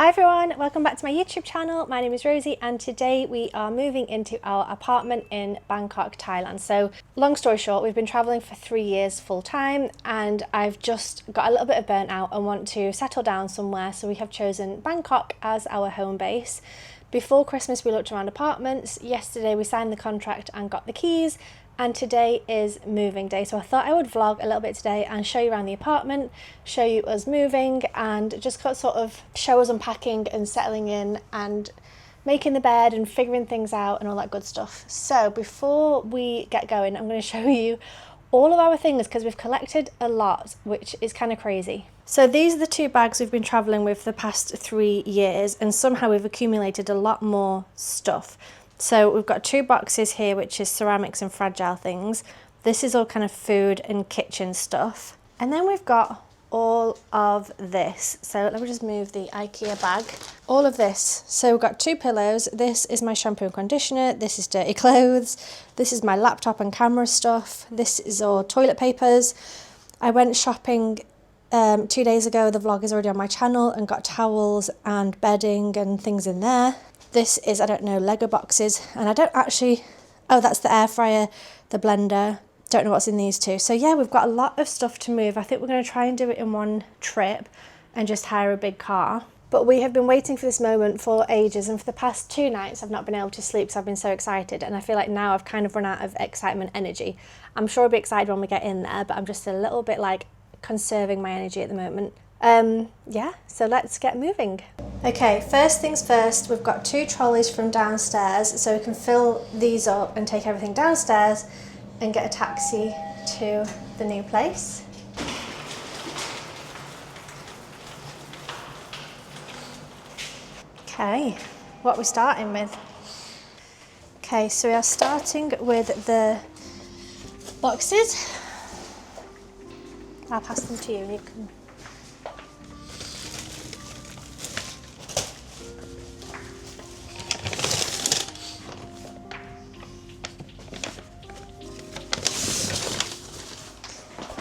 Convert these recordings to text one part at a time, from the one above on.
Hi everyone, welcome back to my YouTube channel. My name is Rosie and today we are moving into our apartment in Bangkok, Thailand. So long story short, we've been traveling for 3 years full time and I've just got a little bit of burnt out and want to settle down somewhere. So we have chosen Bangkok as our home base. Before Christmas we looked around apartments. Yesterday we signed the contract and got the keys. And today is moving day, so I thought I would vlog a little bit today and show you around the apartment, show you us moving and just sort of show us unpacking and settling in and making the bed and figuring things out and all that good stuff. So before we get going, I'm going to show you all of our things because we've collected a lot, which is kind of crazy. So these are the 2 bags we've been traveling with the past 3 years and somehow we've accumulated a lot more stuff. So we've got 2 boxes here, which is ceramics and fragile things. This is all kind of food and kitchen stuff. And then we've got all of this. So let me just move the IKEA bag. All of this. So we've got 2 pillows. This is my shampoo and conditioner. This is dirty clothes. This is my laptop and camera stuff. This is all toilet papers. I went shopping 2 days ago. The vlog is already on my channel and got towels and bedding and things in there. This is, I don't know, Lego boxes, and I don't actually, oh, that's the air fryer, the blender, don't know what's in these 2. So yeah, we've got a lot of stuff to move. I think we're going to try and do it in one trip and just hire a big car. But we have been waiting for this moment for ages, and for the past 2 nights I've not been able to sleep because I've been so excited, and I feel like now I've kind of run out of excitement energy. I'm sure I'll be excited when we get in there, but I'm just a little bit like conserving my energy at the moment. Yeah, so let's get moving. Okay, first things first, we've got 2 trolleys from downstairs, so we can fill these up and take everything downstairs and get a taxi to the new place. Okay, what are we starting with? Okay, so we are starting with the boxes. I'll pass them to you and you can...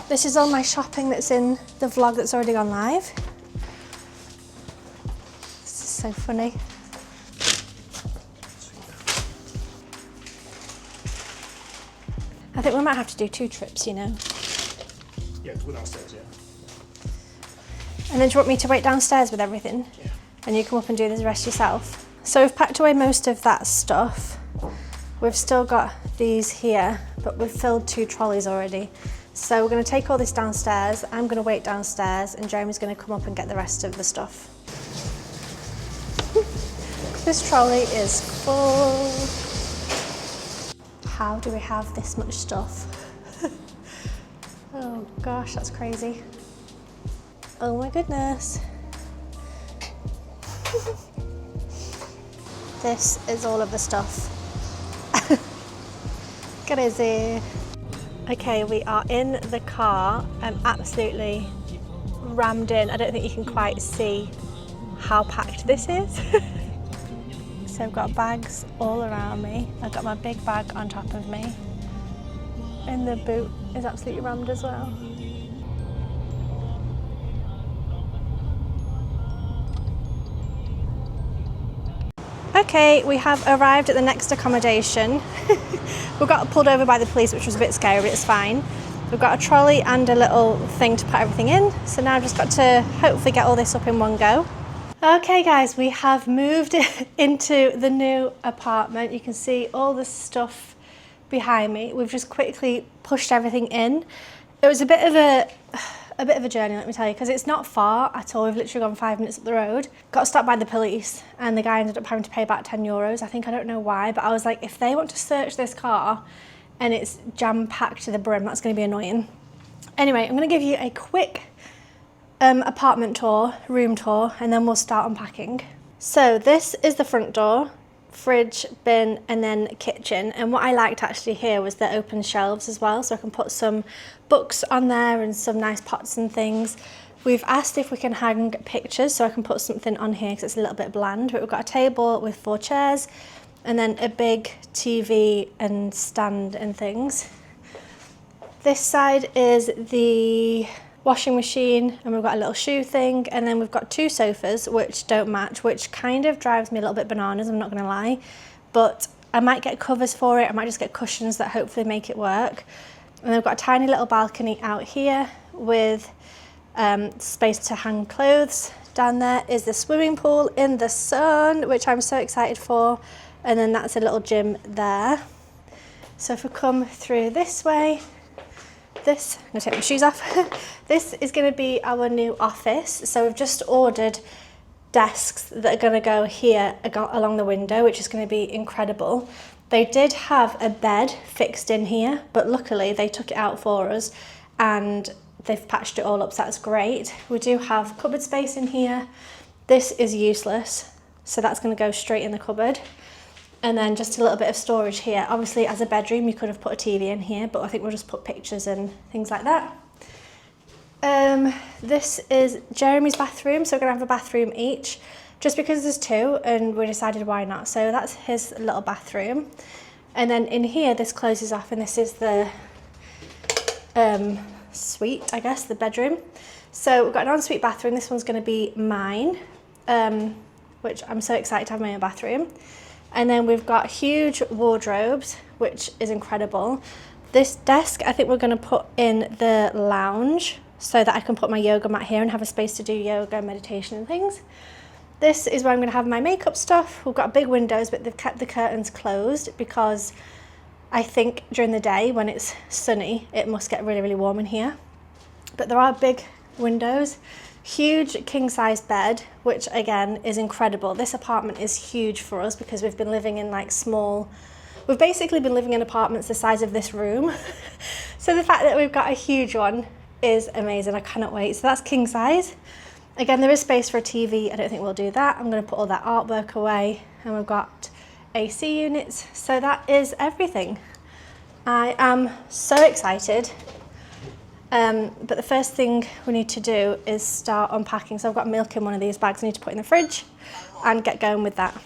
This is all my shopping that's in the vlog that's already gone live. This is so funny. I think we might have to do 2 trips, you know. Yeah, we're downstairs, yeah. And then do you want me to wait downstairs with everything? Yeah. And you come up and do the rest yourself? So we've packed away most of that stuff. We've still got these here, but we've filled 2 trolleys already. So we're going to take all this downstairs, I'm going to wait downstairs and Jeremy's going to come up and get the rest of the stuff. This trolley is full. How do we have this much stuff? Oh gosh, that's crazy. Oh my goodness. This is all of the stuff. Crazy. Okay, we are in the car. I'm absolutely rammed in. I don't think you can quite see how packed this is. So I've got bags all around me. I've got my big bag on top of me. And the boot is absolutely rammed as well. Okay, we have arrived at the next accommodation. We got pulled over by the police, which was a bit scary, but it's fine. We've got a trolley and a little thing to put everything in. So now I've just got to hopefully get all this up in one go. Okay guys, we have moved into the new apartment. You can see all the stuff behind me. We've just quickly pushed everything in. It was a bit of a journey, let me tell you, because it's not far at all. We've literally gone 5 minutes up the road. Got stopped by the police and the guy ended up having to pay about €10. I think, I don't know why, but I was like, if they want to search this car and it's jam-packed to the brim, that's going to be annoying. Anyway, I'm going to give you a quick apartment tour, room tour, and then we'll start unpacking. So this is the front door, fridge, bin, and then kitchen. And what I liked actually here was the open shelves as well, so I can put some books on there and some nice pots and things. We've asked if we can hang pictures, so I can put something on here because it's a little bit bland, but we've got a table with 4 chairs and then a big TV and stand and things. This side is the washing machine, and we've got a little shoe thing, and then we've got 2 sofas which don't match, which kind of drives me a little bit bananas, I'm not gonna lie, but I might get covers for it. I might just get cushions that hopefully make it work. And then we've got a tiny little balcony out here with space to hang clothes. Down there is the swimming pool in the sun, which I'm so excited for, and then that's a little gym there. So if we come through this way, I'm gonna take my shoes off. This is gonna be our new office. So we've just ordered desks that are gonna go here along the window, which is gonna be incredible. They did have a bed fixed in here, but luckily they took it out for us and they've patched it all up, so that's great. We do have cupboard space in here. This is useless, so that's gonna go straight in the cupboard. And then just a little bit of storage here. Obviously, as a bedroom, you could have put a TV in here, but I think we'll just put pictures and things like that. This is Jeremy's bathroom, so we're gonna have a bathroom each, just because there's 2, and we decided why not. So that's his little bathroom. And then in here, this closes off, and this is the suite, I guess, the bedroom. So we've got an ensuite bathroom. This one's gonna be mine, which I'm so excited to have my own bathroom. And then we've got huge wardrobes, which is incredible. This desk, I think we're gonna put in the lounge so that I can put my yoga mat here and have a space to do yoga, meditation and things. This is where I'm gonna have my makeup stuff. We've got big windows, but they've kept the curtains closed because I think during the day when it's sunny, it must get really, really warm in here. But there are big windows. Huge king size bed, which again is incredible. This apartment is huge for us because we've been living in we've basically been living in apartments the size of this room. So the fact that we've got a huge one is amazing. I cannot wait. So that's king size. Again, there is space for a TV. I don't think we'll do that. I'm going to put all that artwork away, and we've got AC units. So that is everything. I am so excited. But the first thing we need to do is start unpacking. So I've got milk in one of these bags I need to put in the fridge and get going with that.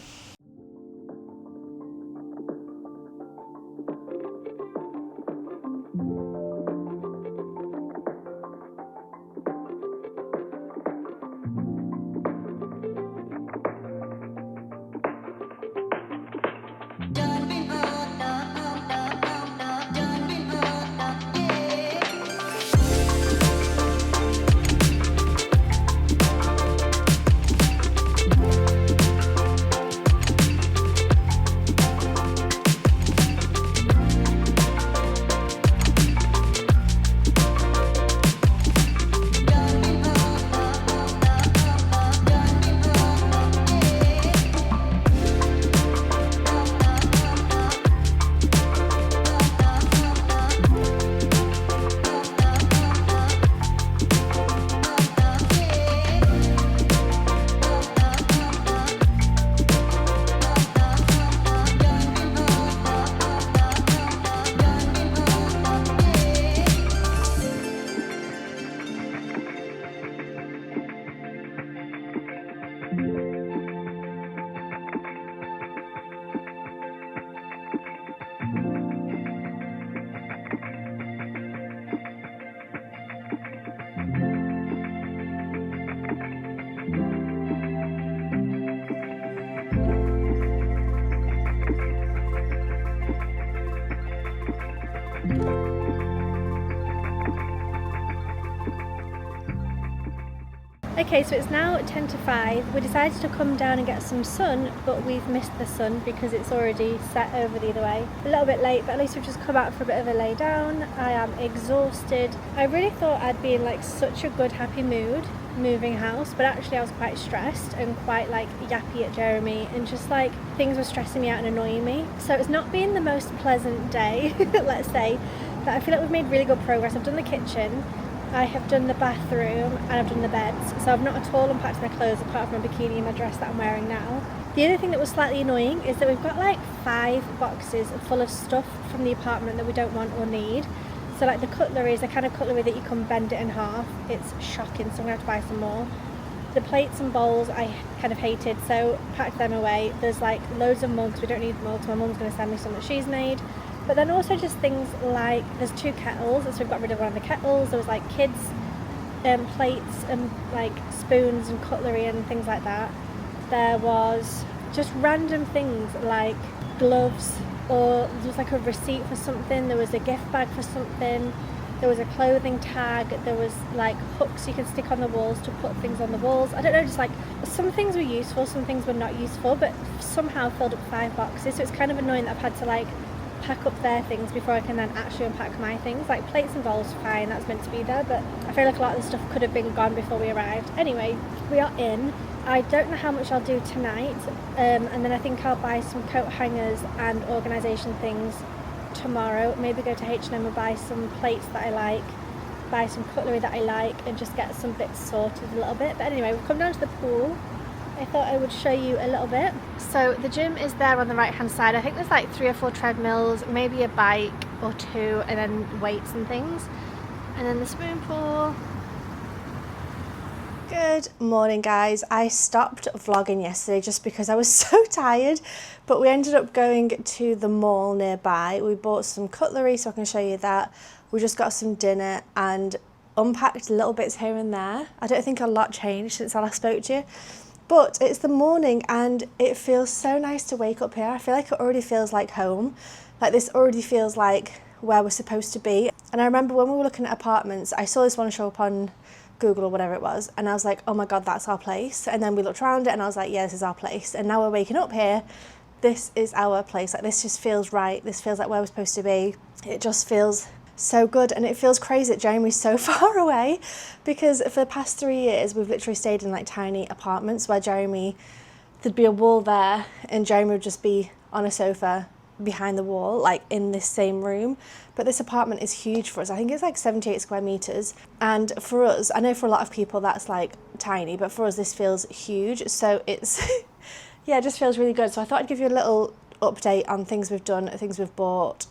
Okay, so it's now 10 to 5. We decided to come down and get some sun, but we've missed the sun because it's already set over the other way. A little bit late, but at least we've just come out for a bit of a lay down. I am exhausted. I really thought I'd be in like such a good, happy mood moving house, but actually I was quite stressed and quite like yappy at Jeremy, and just like things were stressing me out and annoying me. So it's not been the most pleasant day, let's say, but I feel like we've made really good progress. I've done the kitchen, I have done the bathroom, and I've done the beds. So I've not at all unpacked my clothes apart from my bikini and my dress that I'm wearing now. The other thing that was slightly annoying is that we've got like 5 boxes full of stuff from the apartment that we don't want or need. So like the cutlery is the kind of cutlery that you can bend it in half. It's shocking, so I'm gonna have to buy some more. The plates and bowls I kind of hated, so packed them away. There's like loads of mugs, we don't need mugs, my mum's gonna send me some that she's made. But then also just things like, there's 2 kettles, so we've got rid of one of the kettles. There was like kids plates and like spoons and cutlery and things like that. There was just random things like gloves, or there was like a receipt for something, there was a gift bag for something, there was a clothing tag, there was like hooks you can stick on the walls to put things on the walls. I don't know, just like some things were useful, some things were not useful, but somehow filled up 5 boxes. So it's kind of annoying that I've had to like pack up their things before I can then actually unpack my things. Like plates and bowls, fine, that's meant to be there, but I feel like a lot of the stuff could have been gone before we arrived. Anyway, we are in. I don't know how much I'll do tonight, and then I think I'll buy some coat hangers and organisation things tomorrow. Maybe go to H&M and buy some plates that I like, buy some cutlery that I like, and just get some bits sorted a little bit. But anyway, we've come down to the pool. I thought I would show you a little bit. So the gym is there on the right hand side. I think there's like 3 or 4 treadmills, maybe a bike or 2, and then weights and things. And then the swimming pool. Good morning, guys. I stopped vlogging yesterday just because I was so tired, but we ended up going to the mall nearby. We bought some cutlery, so I can show you that. We just got some dinner and unpacked little bits here and there. I don't think a lot changed since I last spoke to you, but it's the morning and it feels so nice to wake up here. I feel like it already feels like home. Like this already feels like where we're supposed to be. And I remember when we were looking at apartments, I saw this one show up on Google or whatever it was, and I was like, oh my god, that's our place. And then we looked around it and I was like, yeah, this is our place. And now we're waking up here, this is our place. Like this just feels right. This feels like where we're supposed to be. It just feels so good, and it feels crazy that Jeremy's so far away, because for the past 3 years we've literally stayed in like tiny apartments where there'd be a wall there and Jeremy would just be on a sofa behind the wall, like in this same room. But this apartment is huge for us. I think it's like 78 square meters, and for us, I know for a lot of people that's like tiny, but for us this feels huge. So it's yeah, it just feels really good. So I thought I'd give you a little update on things we've done, things we've bought,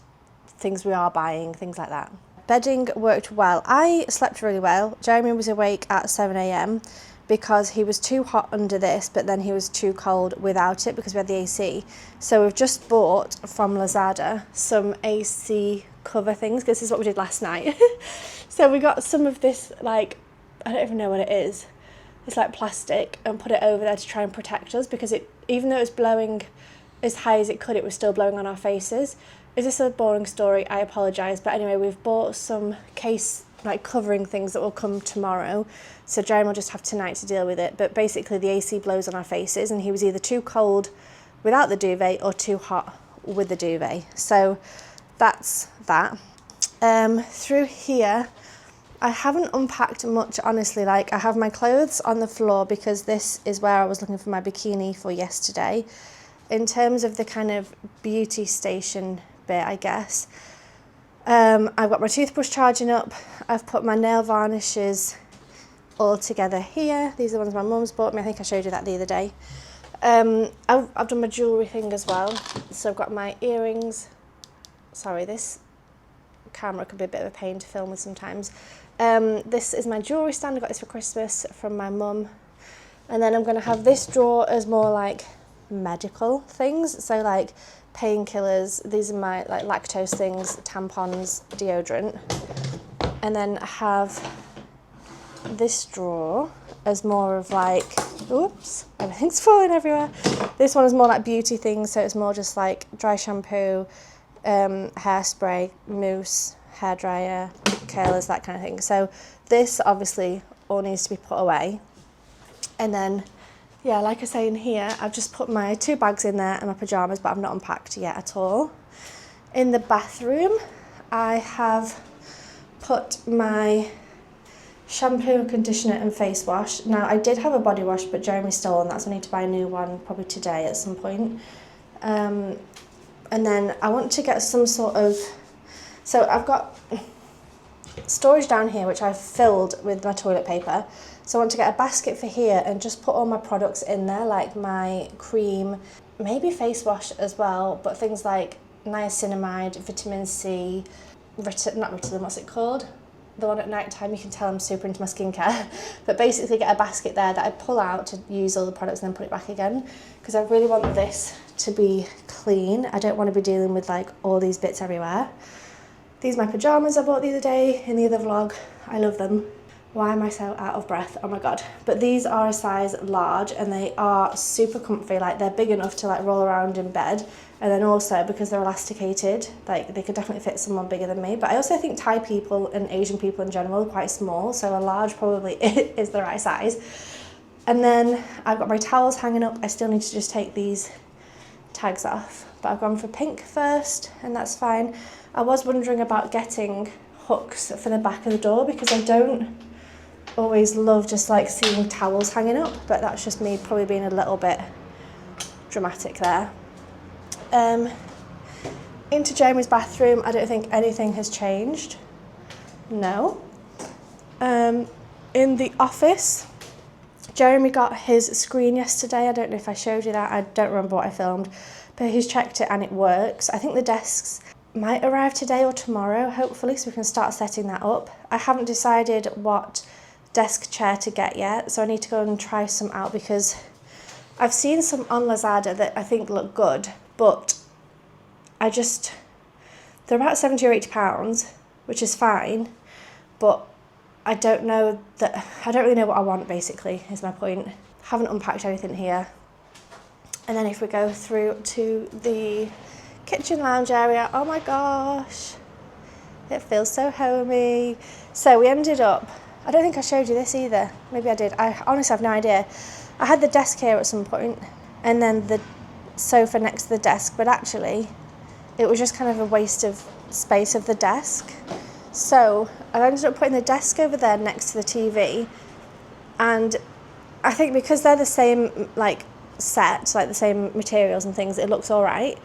things we are buying, things like that. Bedding worked well. I slept really well. Jeremy was awake at 7 a.m. because he was too hot under this, but then he was too cold without it because we had the AC. So we've just bought from Lazada some AC cover things, because this is what we did last night. So we got some of this, like, I don't even know what it is. It's like plastic, and put it over there to try and protect us, because it, even though it was blowing as high as it could, it was still blowing on our faces. Is this a boring story? I apologise. But anyway, we've bought some case, like covering things that will come tomorrow. So Jeremy will just have tonight to deal with it. But basically the AC blows on our faces, and he was either too cold without the duvet or too hot with the duvet. So that's that. Through here, I haven't unpacked much, honestly. Like, I have my clothes on the floor because this is where I was looking for my bikini for yesterday. In terms of the kind of beauty station bit, I guess, I've got my toothbrush charging up. I've put my nail varnishes all together here. These are the ones my mum's bought me. I think I showed you that the other day. I've done my jewellery thing as well. So I've got my earrings. Sorry, this camera could be a bit of a pain to film with sometimes. This is my jewellery stand. I got this for Christmas from my mum. And then I'm going to have this drawer as more like medical things. So like painkillers. These are my like lactose things, tampons, deodorant. And then I have this drawer as more of like, oops, everything's falling everywhere. This one is more like beauty things. So it's more just like dry shampoo, hairspray, mousse, hairdryer, curlers, that kind of thing. So this obviously all needs to be put away. And then, yeah, like I say in here, I've just put my 2 bags in there and my pyjamas, but I've not unpacked yet at all. In the bathroom, I have put my shampoo, conditioner and face wash. Now, I did have a body wash, but Jeremy stole one. That's, I need to buy a new one probably today at some point. And then I want to get some sort of, so I've got storage down here which I've filled with my toilet paper. So I want to get a basket for here and just put all my products in there, like my cream, maybe face wash as well, but things like niacinamide, vitamin C, not Ritalin, what's it called? The one at night time. You can tell I'm super into my skincare. But basically get a basket there that I pull out to use all the products and then put it back again, because I really want this to be clean. I don't want to be dealing with like all these bits everywhere. These are my pyjamas I bought the other day in the other vlog. I love them. Why am I so out of breath? Oh my god. But these are a size large and they are super comfy. Like they're big enough to like roll around in bed. And then also because they're elasticated, like they could definitely fit someone bigger than me. But I also think Thai people and Asian people in general are quite small. So a large probably is the right size. And then I've got my towels hanging up. I still need to just take these tags off. But I've gone for pink first and that's fine. I was wondering about getting hooks for the back of the door because I don't always love just like seeing towels hanging up, but that's just me probably being a little bit dramatic there. Into Jeremy's bathroom, I don't think anything has changed. No. In the office, Jeremy got his screen yesterday. I don't know if I showed you that. I don't remember what I filmed, but he's checked it and it works. I think the desks might arrive today or tomorrow, hopefully, so we can start setting that up. I haven't decided what desk chair to get yet, so I need to go and try some out because I've seen some on Lazada that I think look good, but they're about 70 or 80 pounds, which is fine, but I don't really know what I want, basically, is my point. Haven't unpacked anything here. And then if we go through to the kitchen lounge area, oh my gosh, it feels so homey. So we ended up, I don't think I showed you this either. Maybe I did. I honestly have no idea. I had the desk here at some point and then the sofa next to the desk, but actually it was just kind of a waste of space of the desk. So I ended up putting the desk over there next to the TV, and I think because they're the same like set, like the same materials and things, it looks all right.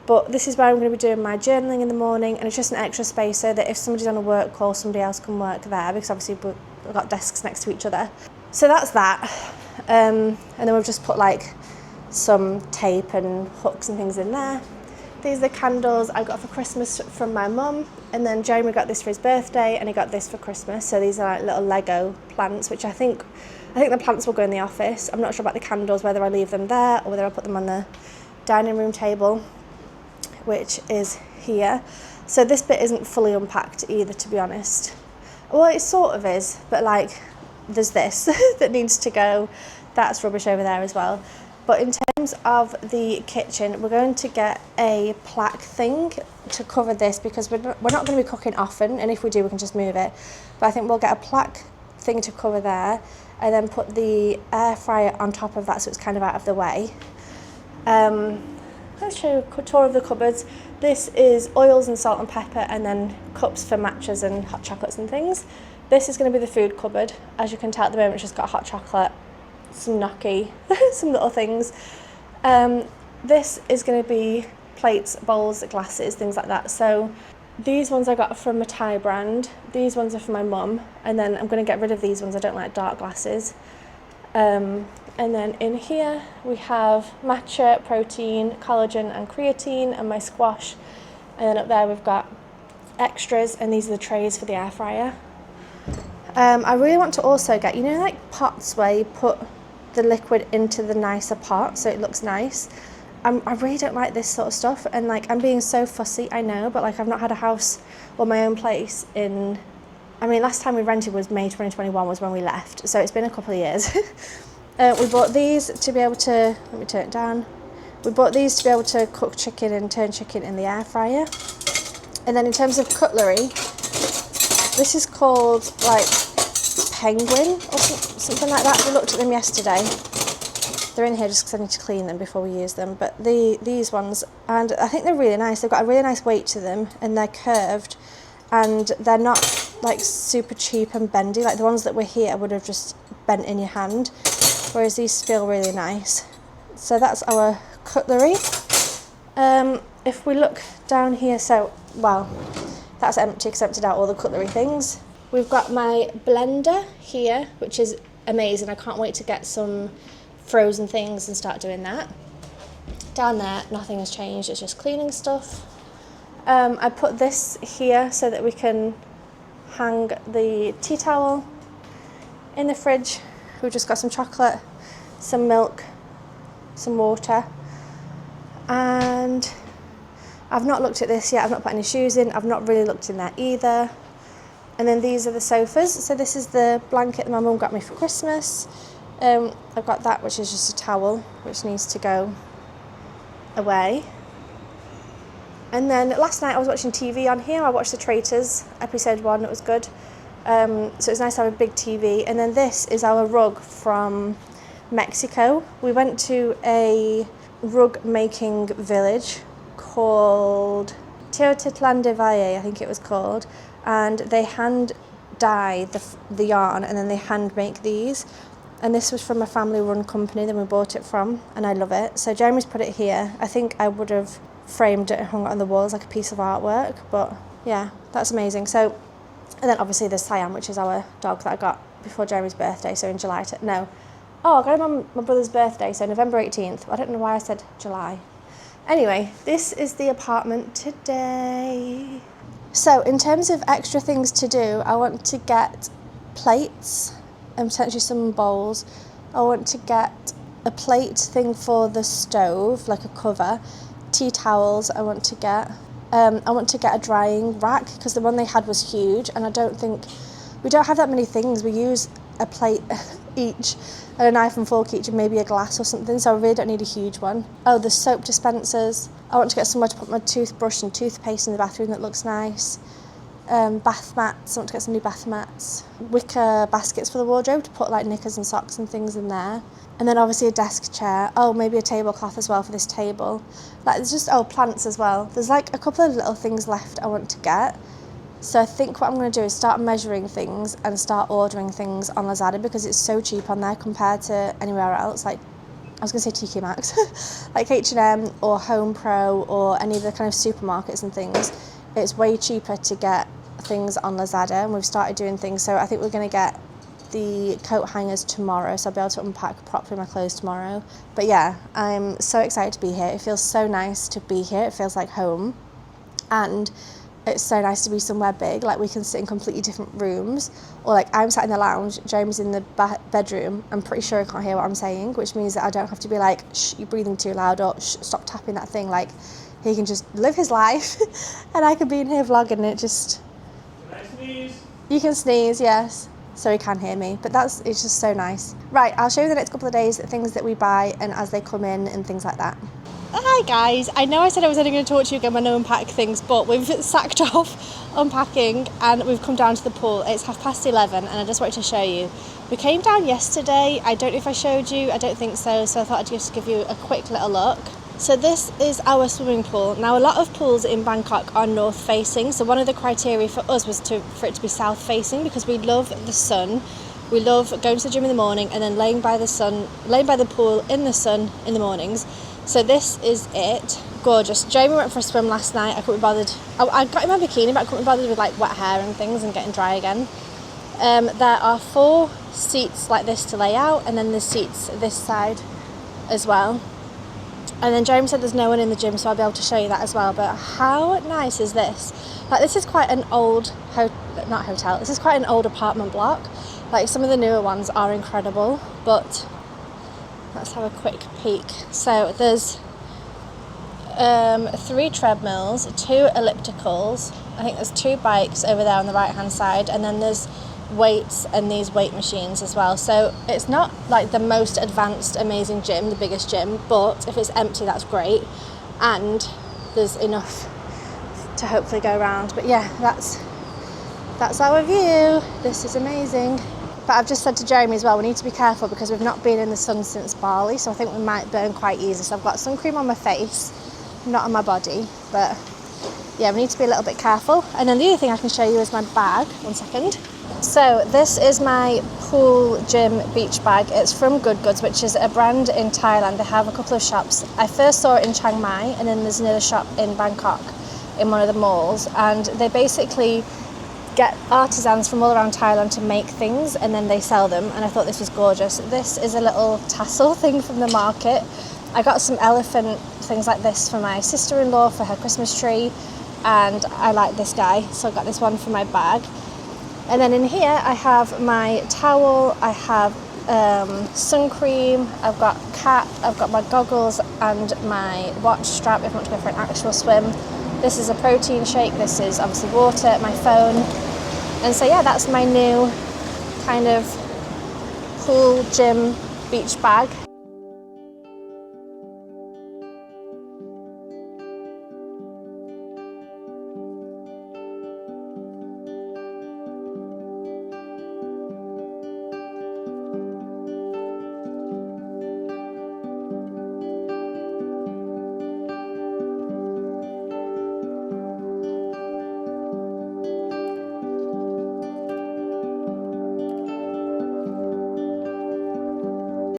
But this is where I'm going to be doing my journaling in the morning, and it's just an extra space so that if somebody's on a work call, somebody else can work there, because obviously we've got desks next to each other. So that's that. And then we've just put like some tape and hooks and things in there. These are the candles I got for Christmas from my mum, and then Jeremy got this for his birthday and he got this for Christmas. So these are like little Lego plants, which I think the plants will go in the office. I'm not sure about the candles, whether I leave them there or whether I put them on the dining room table, which is here. So this bit isn't fully unpacked either, to be honest. Well, it sort of is, but like there's this that needs to go. That's rubbish over there as well. But in terms of the kitchen, we're going to get a plaque thing to cover this because we're not going to be cooking often, and if we do we can just move it. But I think we'll get a plaque thing to cover there and then put the air fryer on top of that so it's kind of out of the way. Let's show you a tour of the cupboards. This is oils and salt and pepper, and then cups for matchas and hot chocolates and things. This is going to be the food cupboard. As you can tell at the moment, it's just got hot chocolate, some gnocchi, some little things. This is going to be plates, bowls, glasses, things like that. So these ones I got from a Thai brand. These ones are for my mum, and then I'm going to get rid of these ones. I don't like dark glasses. And then in here we have matcha, protein, collagen and creatine, and my squash. And then up there we've got extras, and these are the trays for the air fryer. I really want to also get, you know, like pots where you put the liquid into the nicer pot so it looks nice. I really don't like this sort of stuff, and like I'm being so fussy, I know, but like I've not had a house or my own place in, I mean, last time we rented was May 2021 was when we left, so it's been a couple of years. We bought these to be able to, let me turn it down. We bought these to be able to cook chicken and turn chicken in the air fryer. And then in terms of cutlery, this is called like Penguin or something like that. We looked at them yesterday. They're in here just because I need to clean them before we use them. But these ones, and I think they're really nice. They've got a really nice weight to them, and they're curved, and they're not like super cheap and bendy. Like the ones that were here would have just bent in your hand, whereas these feel really nice. So that's our cutlery. If we look down here, well, that's empty because I emptied out all the cutlery things. We've got my blender here, which is amazing. I can't wait to get some frozen things and start doing that. Down there, nothing has changed. It's just cleaning stuff. I put this here so that we can hang the tea towel. In the fridge, we've just got some chocolate, some milk, some water, and I've not looked at this yet. I've not put any shoes in. I've not really looked in there either. And then these are the sofas. So this is the blanket that my mum got me for Christmas. I've got that, which is just a towel, which needs to go away. And then last night I was watching TV on here. I watched The Traitors, episode 1, it was good. So it's nice to have a big TV. And then this is our rug from Mexico. We went to a rug making village called Teotitlán de Valle, I think it was called. And they hand dye the yarn, and then they hand make these. And this was from a family run company that we bought it from, and I love it. So Jeremy's put it here. I think I would have framed it and hung it on the walls like a piece of artwork, but yeah, that's amazing. So, and then obviously there's Siam, which is our dog that I got before Jeremy's birthday, so in July. I got him on my brother's birthday, so November 18th. I don't know why I said July. Anyway, this is the apartment today. So in terms of extra things to do, I want to get plates and potentially some bowls. I want to get a plate thing for the stove, like a cover. Tea towels I want to get. I want to get a drying rack because the one they had was huge, and we don't have that many things. We use a plate each and a knife and fork each and maybe a glass or something, so I really don't need a huge one. Oh, the soap dispensers. I want to get somewhere to put my toothbrush and toothpaste in the bathroom that looks nice. Bath mats. I want to get some new bath mats. Wicker baskets for the wardrobe to put like knickers and socks and things in there. And then obviously a desk chair. Oh, maybe a tablecloth as well for this table. Like there's just, plants as well. There's like a couple of little things left I want to get. So I think what I'm going to do is start measuring things and start ordering things on Lazada because it's so cheap on there compared to anywhere else. Like, I was going to say TK Maxx, like H&M or Home Pro or any of the kind of supermarkets and things. It's way cheaper to get things on Lazada, and we've started doing things. So I think we're going to get the coat hangers tomorrow, so I'll be able to unpack properly my clothes tomorrow. But yeah, I'm so excited to be here. It feels so nice to be here. It feels like home, and it's so nice to be somewhere big. Like we can sit in completely different rooms, or like I'm sat in the lounge, James in the bedroom. I'm pretty sure he can't hear what I'm saying, which means that I don't have to be like, shh, you're breathing too loud, or shh, stop tapping that thing. Like he can just live his life and I can be in here vlogging, and it just... Can I sneeze? You can sneeze, yes. So he can hear me, but it's just so nice. Right, I'll show you the next couple of days things that we buy and as they come in and things like that. Hi guys, I know I said I was only going to talk to you again when I unpack things, but we've sacked off unpacking and we've come down to the pool. It's 11:30 and I just wanted to show you. We came down yesterday. I don't know if I showed you, I don't think so, so I thought I'd just give you a quick little look. So this is our swimming pool. Now a lot of pools in Bangkok are north facing, so one of the criteria for us was for it to be south facing because we love the sun. We love going to the gym in the morning and then laying by the pool in the sun in the mornings. So this is it. Gorgeous. Jamie went for a swim last night. I couldn't be bothered. I got in my bikini, but I couldn't be bothered with like wet hair and things and getting dry again. There are 4 seats like this to lay out, and then there's seats this side as well. And then Jeremy said there's no one in the gym, so I'll be able to show you that as well. But how nice is this? Like this is quite an old, not hotel, this is quite an old apartment block. Like some of the newer ones are incredible, but let's have a quick peek. So there's 3 treadmills, 2 ellipticals. I think there's 2 bikes over there on the right hand side, and then there's weights and these weight machines as well. So it's not like the most advanced amazing gym, the biggest gym, but if it's empty that's great, and there's enough to hopefully go around. But yeah, that's our view. This is amazing. But I've just said to Jeremy as well, we need to be careful because we've not been in the sun since Bali, so I think we might burn quite easy. So I've got sun cream on my face, not on my body, but yeah, we need to be a little bit careful. And then the other thing I can show you is my bag. One second. So this is my pool gym beach bag. It's from Good Goods, which is a brand in Thailand. They have a couple of shops. I first saw it in Chiang Mai, and then there's another shop in Bangkok in one of the malls, and they basically get artisans from all around Thailand to make things and then they sell them, and I thought this was gorgeous. This is a little tassel thing from the market. I got some elephant things like this for my sister-in-law for her Christmas tree, and I like this guy, so I got this one for my bag. And then in here I have my towel, I have sun cream, I've got cap, I've got my goggles and my watch strap if I want to go for an actual swim. This is a protein shake, this is obviously water, my phone, And so yeah, that's my new kind of pool, gym, beach bag.